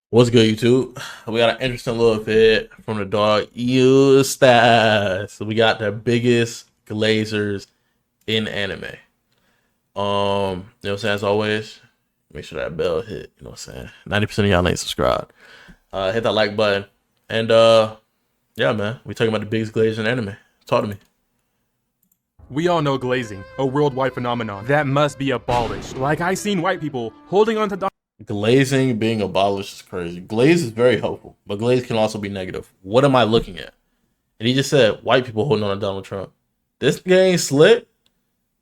What's good, YouTube? We got an interesting little vid from the dog Eustace. So we got the biggest glazers in anime. You know what I'm saying? As always, make sure that bell hit. You know what I'm saying? 90% of y'all ain't subscribed. Hit that like button. And yeah, man, we talking about the biggest glazer in anime. Talk to me. We all know glazing, a worldwide phenomenon that must be abolished. Like I seen white people holding on to Glazing being abolished is crazy. Glaze is very helpful, but glaze can also be negative. What am I looking at? And he just said white people holding on to Donald Trump. This game slick.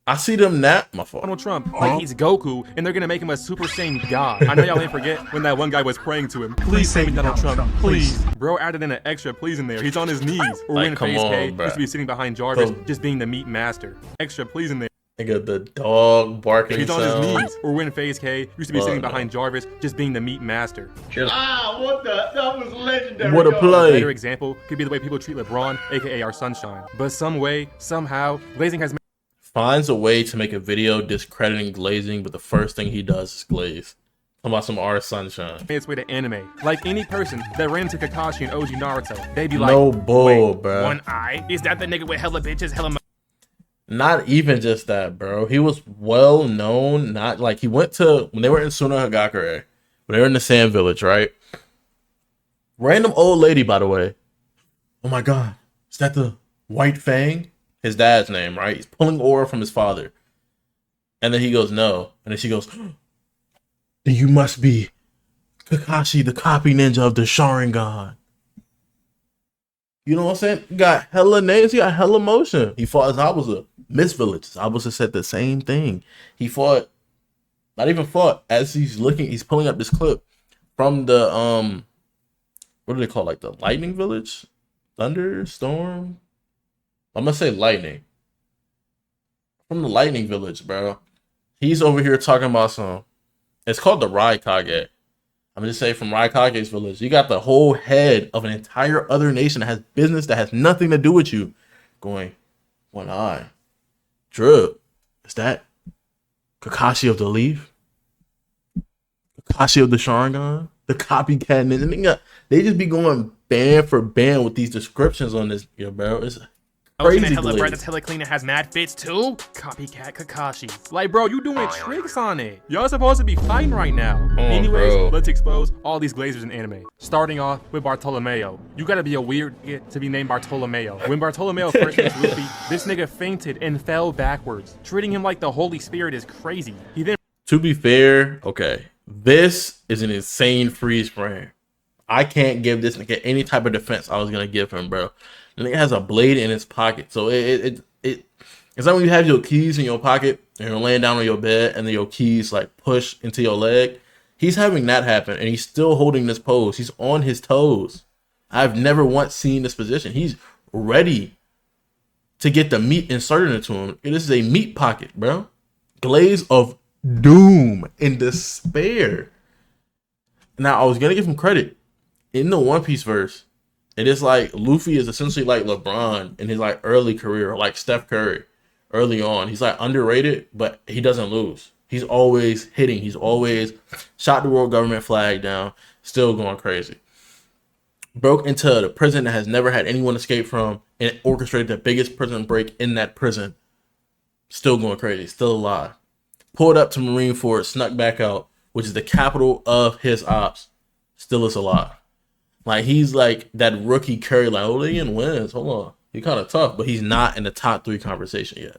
I see them nap. My fault. Donald Trump like he's Goku, and they're gonna make him a Super Saiyan God. I know y'all ain't forget when that one guy was praying to him. Please save me, Donald Trump, please. Bro added in an extra please in there. He's on his knees. Or Like, when come Phase on, K bro. used to be sitting behind Jarvis, just being the meat master. Extra please in there. Nigga, the dog barking He's on sound. his knees. Or when Phase K used to be sitting behind Jarvis, just being the meat master. What the? That was legendary. What a A play. better example could be the way people treat LeBron, aka our sunshine. But some way, somehow, glazing has Finds a way to make a video discrediting glazing, but the first thing he does is glaze. Talking about some R Sunshine. made its way to anime. Like any person that ran into Kakashi and OG Naruto, they'd be like, No bull, wait, bro. one eye? Is that the nigga with hella bitches, hella Not even just that, bro. He was well known. Not like he went to when they were in Suna Hagakure, when they were in the Sand Village, right? Random old lady, by the way. Oh my god, is that the White Fang? His dad's name, right? He's pulling aura from his father, and then he goes no, and then she goes, "Then you must be Kakashi, the copy ninja of the Sharingan." You know what I'm saying? He got hella names. He got hella motion. He fought Zabuza. Miss Village. Zabuza said the same thing. He fought, not even fought, as he's looking, he's pulling up this clip from the, what do they call, like the Lightning Village? Thunderstorm? I'm going to say Lightning. From the Lightning Village, bro. He's over here talking about some, it's called the Raikage. I'm just saying from Raikage's village, you got the whole head of an entire other nation that has business that has nothing to do with you going, one eye. Drip, is that Kakashi of the Leaf? Kakashi of the Sharingan? The copycat ninja? They just be going band for band with these descriptions on this, yo, bro. It's crazy. hella glaze. bread that's hella clean and has mad fits too? Copycat Kakashi. Like, bro, you doing tricks on it. Y'all supposed to be fighting right now. Anyways, bro. let's expose all these glazers in anime. Starting off with Bartolomeo. You gotta be a weird nigga to be named Bartolomeo. When Bartolomeo first meets Luffy, this nigga fainted and fell backwards. Treating him like the Holy Spirit is crazy. He then To be fair, okay, this is an insane freeze frame. I can't give this nigga any type of defense I was gonna give him, bro. The nigga has a blade in his pocket, so it's like when you have your keys in your pocket and you're laying down on your bed and then your keys like push into your leg. He's having that happen and he's still holding this pose. He's on his toes. I've never once seen this position. He's ready to get the meat inserted into him. This is a meat pocket, bro. Glaze of doom and despair. Now, I was gonna give him credit in the One Piece verse. It is like Luffy is essentially like LeBron in his like early career, like Steph Curry early on. He's like underrated, but he doesn't lose. He's always hitting. He's always shot the world government flag down, still going crazy. Broke into the prison that has never had anyone escape from and orchestrated the biggest prison break in that prison. Still going crazy, still alive. Pulled up to Marineford, snuck back out, which is the capital of his ops. Still is alive. Like, he's like that rookie Curry, like, oh, they in wins. Hold on. He's kind of tough, but he's not in the top 3 conversation yet.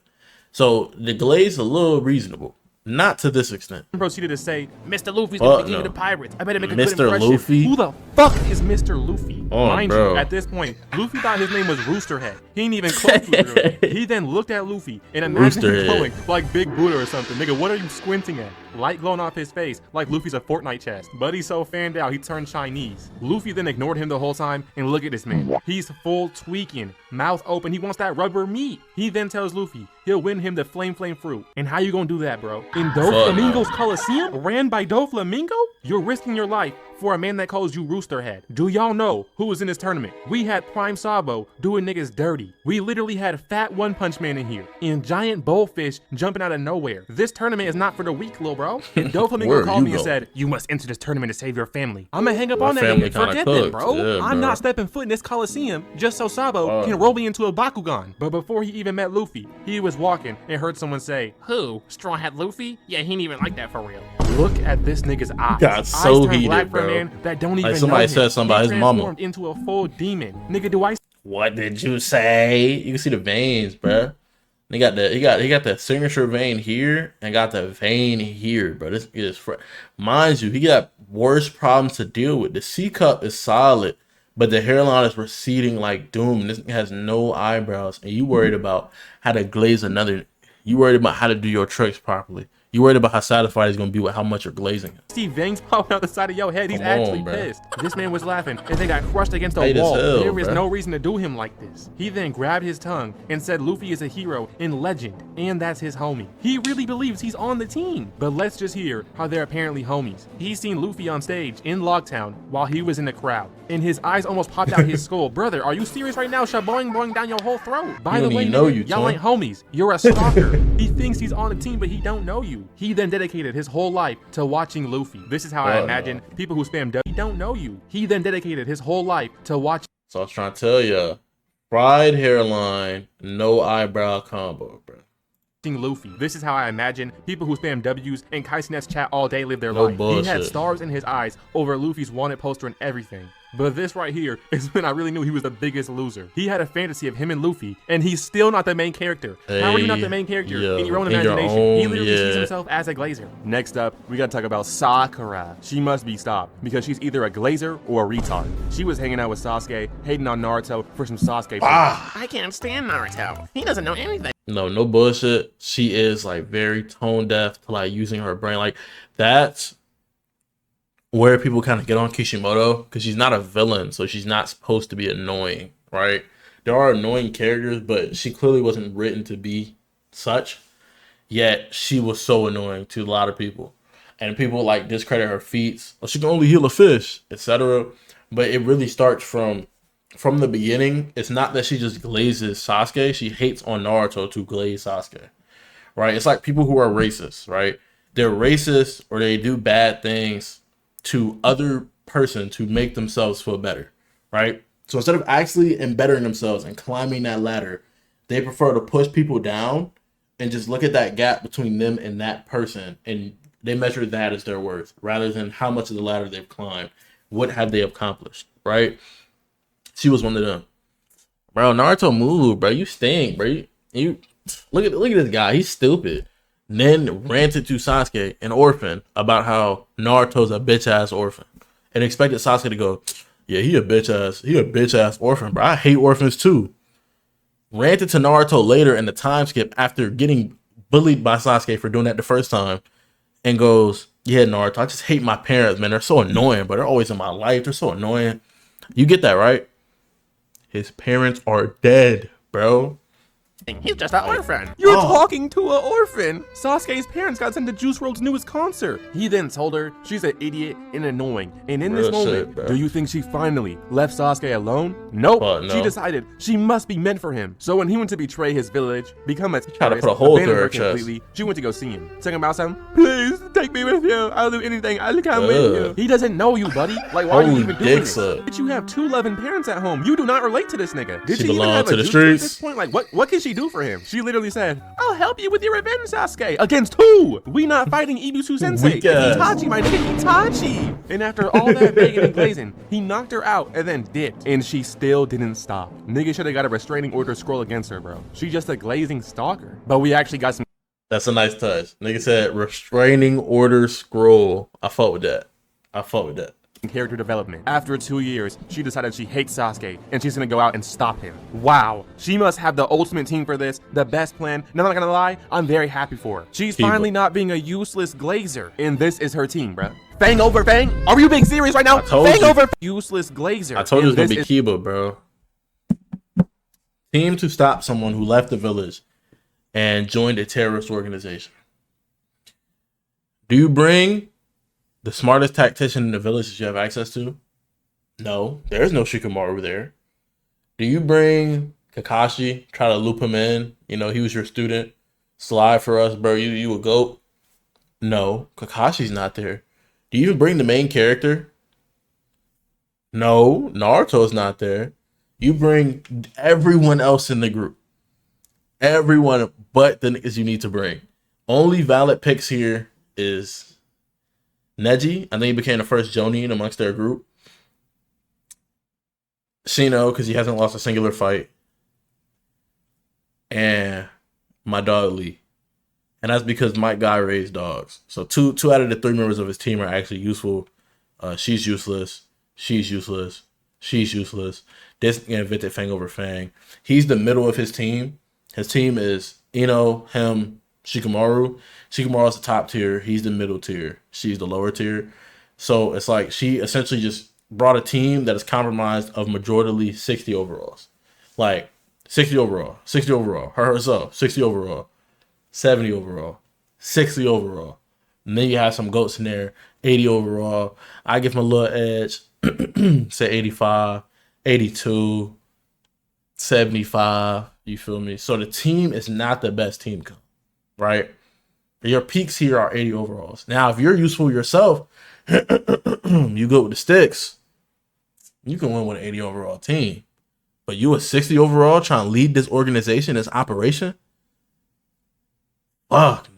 So the glaze is a little reasonable. Not to this extent. proceeded to say, Mr. Luffy's gonna be king of the pirates. I better make a good Mr. impression. Luffy? Who the fuck is Mr. Luffy? Oh, Mind bro. you, at this point, Luffy thought his name was Roosterhead. He ain't even close to Roosterhead. He then looked at Luffy and imagined him Roosterhead. glowing like Big Buddha or something. Nigga, what are you squinting at? Light glowing off his face like Luffy's a Fortnite chest. But he's so fanned out, he turned Chinese. Luffy then ignored him the whole time, and look at this man. He's full tweaking, mouth open. He wants that rubber meat. He then tells Luffy he'll win him the flame fruit. And how you gonna do that, bro? In Fuck Doflamingo's Coliseum? Ran by Doflamingo? You're risking your life for a man that calls you Roosterhead. Do y'all know who was in this tournament? We had Prime Sabo doing niggas dirty. We literally had Fat One Punch Man in here and Giant Bullfish jumping out of nowhere. This tournament is not for the weak, lil bro. And Doflamingo called me and said, you must enter this tournament to save your family. I'ma hang up on that nigga. Forget that, bro. Yeah, I'm not stepping foot in this Coliseum just so Sabo can roll me into a Bakugan. But before he even met Luffy, he was walking and heard someone say, who? Straw Hat Luffy? Yeah, he ain't even like that for real. Look at this nigga's eyes. Got so eyes heated, black bro. For a man that don't even like somebody know said something about his mama. Transformed into a full demon. Nigga, do I? What did you say? You can see the veins, bro. He got the signature vein here and got the vein here, bro. This is mind you, he got worse problems to deal with. The C cup is solid, but the hairline is receding like doom. This has no eyebrows, and you worried about how to glaze another. You worried about how to do your tricks properly. You worried about how satisfied he's gonna be with how much you're glazing. See veins popping out the side of your head. He's actually pissed. This man was laughing and then got crushed against a wall. There is no reason to do him like this. He then grabbed his tongue and said Luffy is a hero and legend, and that's his homie. He really believes he's on the team. But let's just hear how they're apparently homies. He's seen Luffy on stage in Logtown while he was in the crowd, and his eyes almost popped out his skull. Brother, are you serious right now? Shaboing boing down your whole throat. By the way, y'all ain't homies. You're a stalker. He thinks he's on the team, but he don't know you. He then dedicated his whole life to watching Luffy. This is how I imagine people who spam W don't know you. He then dedicated his whole life to watching. So I was trying to tell you, fried hairline, no eyebrow combo, bro. Luffy. This is how I imagine people who spam W's and Kaisenet's chat all day live their life. Bullshit. He had stars in his eyes over Luffy's wanted poster and everything. But this right here is when I really knew he was the biggest loser. He had a fantasy of him and Luffy, and he's still not the main character. How are you not the main character in your own imagination? He literally sees himself as a glazer. Next up, we gotta talk about Sakura. She must be stopped because she's either a glazer or a retard. She was hanging out with Sasuke, hating on Naruto for some Sasuke. I can't stand Naruto. He doesn't know anything. No bullshit. She is like very tone deaf to like using her brain. Like that's where people kind of get on Kishimoto, because she's not a villain, so she's not supposed to be annoying, right? There are annoying characters, but she clearly wasn't written to be such. Yet she was so annoying to a lot of people, and people like discredit her feats. Oh, she can only heal a fish, etc. But it really starts from the beginning. It's not that she just glazes Sasuke. She hates on Naruto to glaze Sasuke, right? It's like people who are racist, right? They're racist or they do bad things to other person to make themselves feel better, right? So instead of actually bettering themselves and climbing that ladder, they prefer to push people down and just look at that gap between them and that person, and they measure that as their worth rather than how much of the ladder they've climbed. What have they accomplished, right? She was one of them. Bro, Naruto moved, bro. You stink, bro. You look at this guy. He's stupid. Then ranted to Sasuke, an orphan, about how Naruto's a bitch ass orphan, and expected Sasuke to go, yeah, he a bitch ass orphan, bro. I hate orphans too. Ranted to Naruto later in the time skip after getting bullied by Sasuke for doing that the first time, and goes, yeah, Naruto, I just hate my parents, man. They're so annoying, but they're always in my life. They're so annoying. You get that, right? His parents are dead, bro. He's just an orphan. You're talking to an orphan. Sasuke's parents got sent to Juice WRLD's newest concert. He then told her she's an idiot and annoying. And in this moment, do you think she finally left Sasuke alone? Nope. No. She decided she must be meant for him. So when he went to betray his village, become a terrorist, try to put a hole through her completely, she went to go see him. Talking about something, please take me with you. I'll do anything. I'll come with you. He doesn't know you, buddy. Like, why are you even doing this? But you have 2 loving parents at home. You do not relate to this nigga. Did she even have a juice at this point? Like, what can she do for him? She literally said, I'll help you with your revenge, Sasuke. Against who? We not fighting Ibisu Sensei. It's Itachi, my nigga, Itachi. And after all that begging and glazing, he knocked her out and then dipped. And she still didn't stop. Nigga should have got a restraining order scroll against her, bro. She's just a glazing stalker. But we actually got some. That's a nice touch. Nigga said restraining order scroll. I fought with that. Character development. After 2 years, she decided she hates Sasuke and she's gonna go out and stop him. Wow, she must have the ultimate team for this, the best plan. And I'm not gonna lie, I'm very happy for her. She's finally not being a useless glazer, and this is her team, bruh. Fang over Fang? Are you being serious right now? Fang over useless glazer. I told you it was gonna be Kiba, bro. Team to stop someone who left the village and joined a terrorist organization. Do you bring The smartest tactician in the village that you have access to? No, there's no Shikamaru there. Do you bring Kakashi, try to loop him in? You know, he was your student. Slide for us, bro. You a goat? No, Kakashi's not there. Do you even bring the main character? No, Naruto's not there. You bring everyone else in the group. Everyone but the niggas you need to bring. Only valid picks here is Neji. I think he became the first Jonin amongst their group. Shino, because he hasn't lost a singular fight. And my dog Lee. And that's because Mike Guy raised dogs. So two out of the 3 members of his team are actually useful. She's useless. She's useless. She's useless. This invented Fang over Fang. He's the middle of his team. His team is Ino, him, Shikamaru. Shikamaru's the top tier. He's the middle tier. She's the lower tier. So it's like she essentially just brought a team that is compromised of majority 60 overalls. Like 60 overall, 60 overall, her herself, 60 overall, 70 overall, 60 overall. And then you have some goats in there, 80 overall. I give him a little edge, say 85, 82, 75. You feel me? So the team is not the best team, right? Your peaks here are 80 overalls. Now, if you're useful yourself, you go with the sticks, you can win with an 80 overall team. But you a 60 overall trying to lead this organization, this operation? Fuck.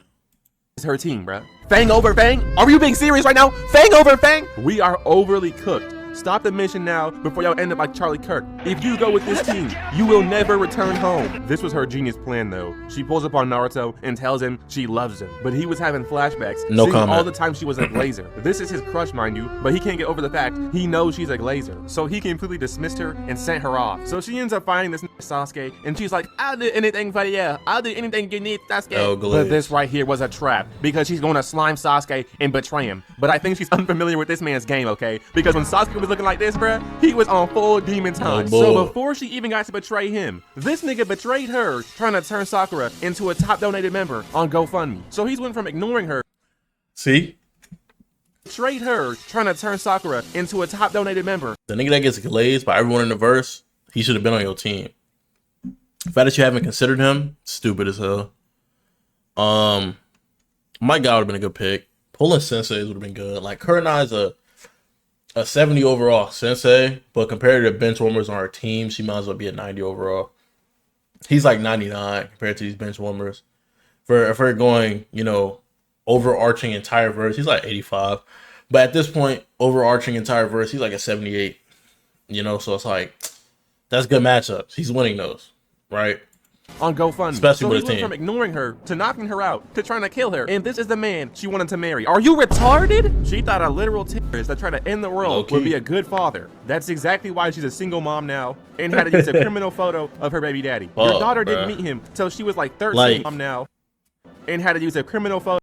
It's her team, bruh. Fang over Fang? Are you being serious right now? Fang over Fang? We are overly cooked. Stop the mission now before y'all end up like Charlie Kirk. If you go with this team, you will never return home. This was her genius plan though. She pulls up on Naruto and tells him she loves him. But he was having flashbacks. No comment. All the time she was a Glazer. This is his crush, mind you, but he can't get over the fact he knows she's a Glazer. So he completely dismissed her and sent her off. So she ends up finding this Sasuke and she's like, I'll do anything for you. I'll do anything you need, Sasuke. Oh, but this right here was a trap because she's going to slime Sasuke and betray him. But I think she's unfamiliar with this man's game, okay? Because when Sasuke was looking like this, bruh, he was on full demon time. Oh, so before she even got to betray him, this nigga betrayed her, trying to turn Sakura into a top donated member on GoFundMe. So he's went from ignoring her. See? Betrayed her, trying to turn Sakura into a top donated member. The nigga that gets glazed by everyone in the verse, he should have been on your team. The fact that you haven't considered him, stupid as hell. My guy would have been a good pick. Pulling senseis would have been good. Like, Kurenai's a 70 overall sensei, but compared to the bench warmers on our team, she might as well be a 90 overall. He's like 99 compared to these bench warmers. If we're going, you know, overarching entire verse, he's like 85. But at this point, overarching entire verse, he's like a 78. You know, so it's like, that's good matchups. He's winning those, right? On GoFundMe. Especially so with he his went team. from ignoring her to knocking her out to trying to kill her. And this is the man she wanted to marry. Are you retarded? She thought a literal terrorist that tried to end the world would be a good father. That's exactly why she's a single mom now and had to use a criminal photo of her baby daddy. Your daughter didn't meet him till she was like 13 now and had to use a criminal photo.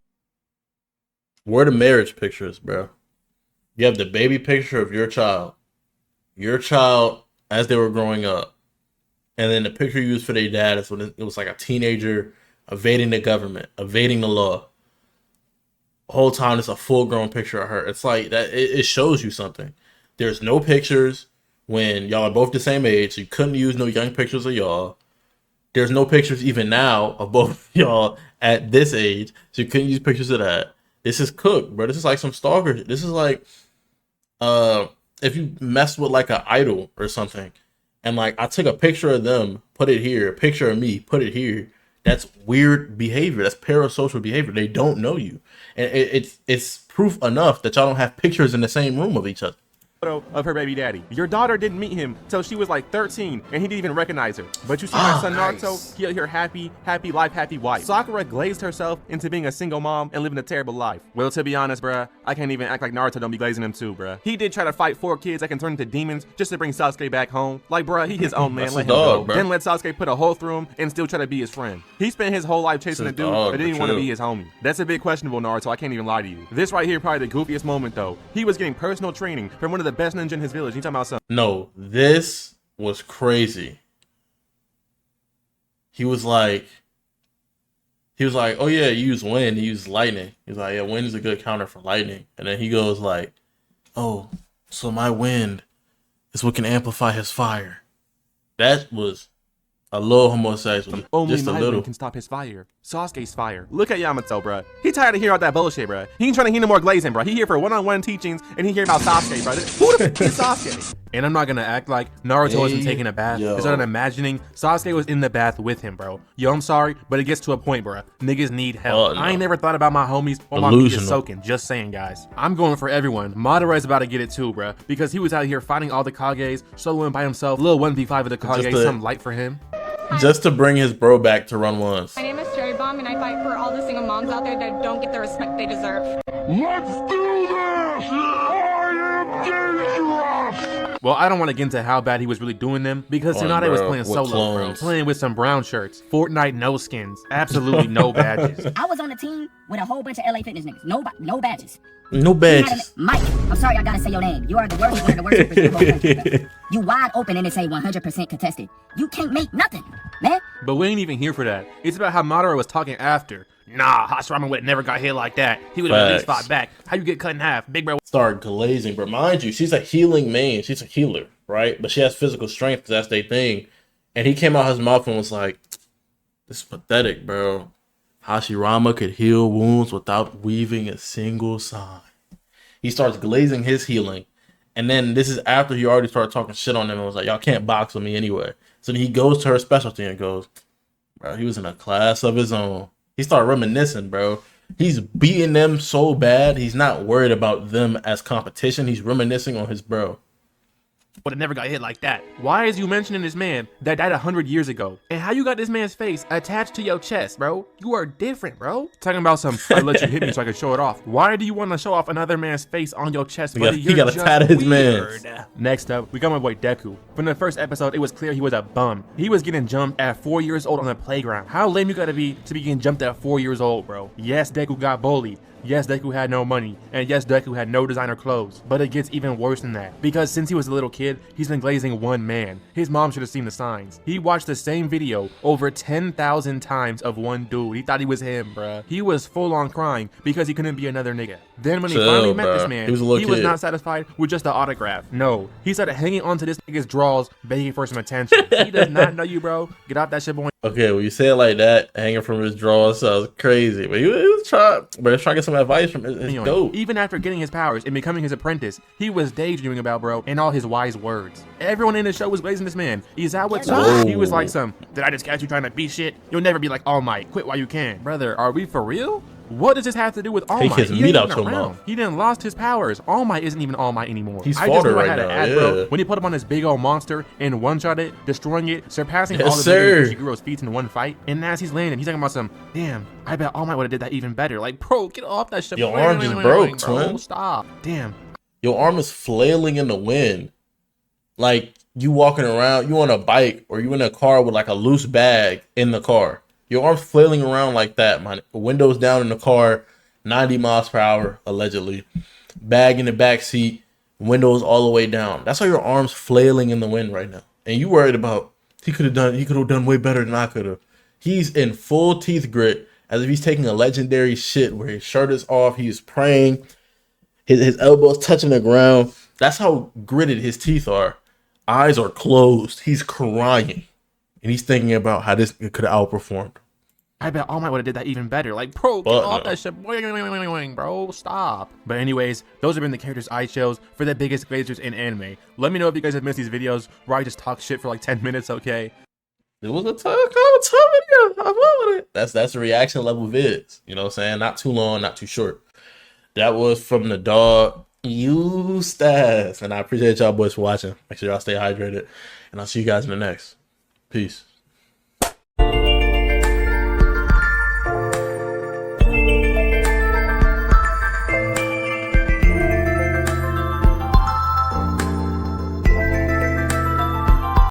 Where are the marriage pictures, bro? You have the baby picture of your child as they were growing up. And then the picture you used for their dad is when it was like a teenager evading the government, evading the law. The whole time it's a full-grown picture of her. It's like that. It shows you something. There's no pictures when y'all are both the same age. So you couldn't use no young pictures of y'all. There's no pictures even now of both y'all at this age. So you couldn't use pictures of that. This is cooked, bro. This is like some stalker. This is like if you mess with like an idol or something. And like, I took a picture of them, put it here, a picture of me, put it here. That's weird behavior. That's parasocial behavior. They don't know you. And it's proof enough that y'all don't have pictures in the same room of each other. Of her baby daddy. Your daughter didn't meet him till she was like 13 and he didn't even recognize her. But you see my son Naruto, he out here happy life, happy wife. Sakura glazed herself into being a single mom and living a terrible life. Well, to be honest, bruh, I can't even act like Naruto don't be glazing him too, bruh. He did try to fight 4 kids that can turn into demons just to bring Sasuke back home. Like, bruh, he his own man, let him go. Then let Sasuke put a hole through him and still try to be his friend. He spent his whole life chasing a dude, but didn't even want to be his homie. That's a bit questionable, Naruto, I can't even lie to you. This right here probably the goofiest moment though. He was getting personal training from one of the best ninja in his village. You talking about something? No, this was crazy. He was like, he was like, "Oh yeah, you use wind, you use lightning." He's like, "Yeah, wind is a good counter for lightning." And then he goes like, "Oh, so my wind is what can amplify his fire." That was a little homosexual, Only just a my little. wind can stop his fire. Sasuke's fire. Look at Yamato, bruh. He tired of hearing all that bullshit, bruh. He ain't trying to hear no more glazing, bruh. He here for one-on-one teachings, and he hear about Sasuke, bruh. Who the f is Sasuke? And I'm not gonna act like Naruto wasn't taking a bath. Yo. Because I'm imagining Sasuke was in the bath with him, bro. Yo, I'm sorry, but it gets to a point, bruh. Niggas need help. Oh, no. I ain't never thought about my homies while my meat is Delusional. soaking. Just saying, guys. I'm going for everyone. Madara's about to get it too, bruh. Because he was out here fighting all the Kages, soloing by himself. Little 1v5 of the Kage, some light for him. Just to bring his bro back to run ones. My name is Cherry Bomb, and I fight for all the single moms out there that don't get the respect they deserve. Let's do this! I am dangerous! Well, I don't want to get into how bad he was really doing them because Come on, Tsunade was bro. playing With solo, bro. clones. Playing with some brown shirts. Fortnite no skins. Absolutely no badges. I was on the team with a whole bunch of LA Fitness niggas. No badges. No You had badges. Mike, I'm sorry I gotta say your name. You are the worst, one of the worst hoopers in the whole country, bro. You wide open and it say 100% contested. You can't make nothing, man. But we ain't even here for that. It's about how Madara was talking after. Nah, Hashirama would never got hit like that. He would have at least Facts. fought back. How you get cut in half? Big bro. Start glazing, but mind you, she's a healing main. She's a healer, right? But she has physical strength because that's their thing. And he came out his mouth and was like, "This is pathetic, bro. Hashirama could heal wounds without weaving a single sign." He starts glazing his healing. And then this is after he already started talking shit on them and was like, "Y'all can't box with me anyway." So then he goes to her specialty and goes, "Bro, he was in a class of his own." He started reminiscing, bro. He's beating them so bad, he's not worried about them as competition. He's reminiscing on his bro. Would have never got hit like that. Why is you mentioning this man that died 100 years ago? And how you got this man's face attached to your chest, bro? You are different, bro. Talking about some, I let you hit me so I could show it off. Why do you want to show off another man's face on your chest, buddy? He got a tat of his man's. Next up, we got my boy Deku. From the first episode, it was clear he was a bum. He was getting jumped at 4 years old on the playground. How lame you gotta be to be getting jumped at 4 years old, bro? Yes, Deku got bullied. Yes, Deku had no money, and yes, Deku had no designer clothes. But it gets even worse than that, because since he was a little kid, he's been glazing one man. His mom should have seen the signs. He watched the same video over 10,000 times of one dude. He thought he was him, bruh. He was full on crying because he couldn't be another nigga. Then when he Chill, finally met bruh. this man, He was a little he was kid. not satisfied with just the autograph. No, he started hanging onto this nigga's drawers, begging for some attention. He does not know you, bro. Get off that shit, boy. Okay, when you say it like that, hanging from his drawers sounds crazy. But he was trying to get some advice from his dope. Even after getting his powers and becoming his apprentice, he was daydreaming about bro and all his wise words. Everyone in the show was blazing this man. Izawa too. Whoa. He was like did I just catch you trying to beat shit? You'll never be like All Might. Quit while you can. Brother, are we for real? What does this have to do with All Take Might? his He meat ain't out even your around. mouth. He done lost his powers. All Might isn't even All Might anymore. He's I just fodder knew I right had an now, ad, yeah. bro. When he put him on this big old monster and one-shot it, destroying it, surpassing Yes, all the sir. bigger Yoshigiro's feats in one fight. And as he's landing, he's talking about some, damn, I bet All Might would have did that even better. Like, bro, get off that shit. Your arm just broke, bro. twin. Stop. Damn. Your arm is flailing in the wind. Like you walking around, you on a bike or you in a car with like a loose bag in the car. Your arm's flailing around like that, man. Windows down in the car, 90 miles per hour, allegedly. Bag in the back seat, windows all the way down. That's how your arm's flailing in the wind right now. And you worried about he could have done way better than I could have. He's in full teeth grit as if he's taking a legendary shit where his shirt is off, he's praying, his elbows touching the ground. That's how gritted his teeth are. Eyes are closed. He's crying. And he's thinking about how this could have outperformed. I bet All Might would have did that even better. Like, bro, get off that shit. Bro, stop. But anyways, those have been the characters I chose for the biggest glazers in anime. Let me know if you guys have missed these videos where I just talk shit for like 10 minutes, okay? It was a tough video. I love it. That's the reaction level vids. You know what I'm saying? Not too long, not too short. That was from the dog Eustace. And I appreciate y'all boys for watching. Make sure y'all stay hydrated. And I'll see you guys in the next. Peace.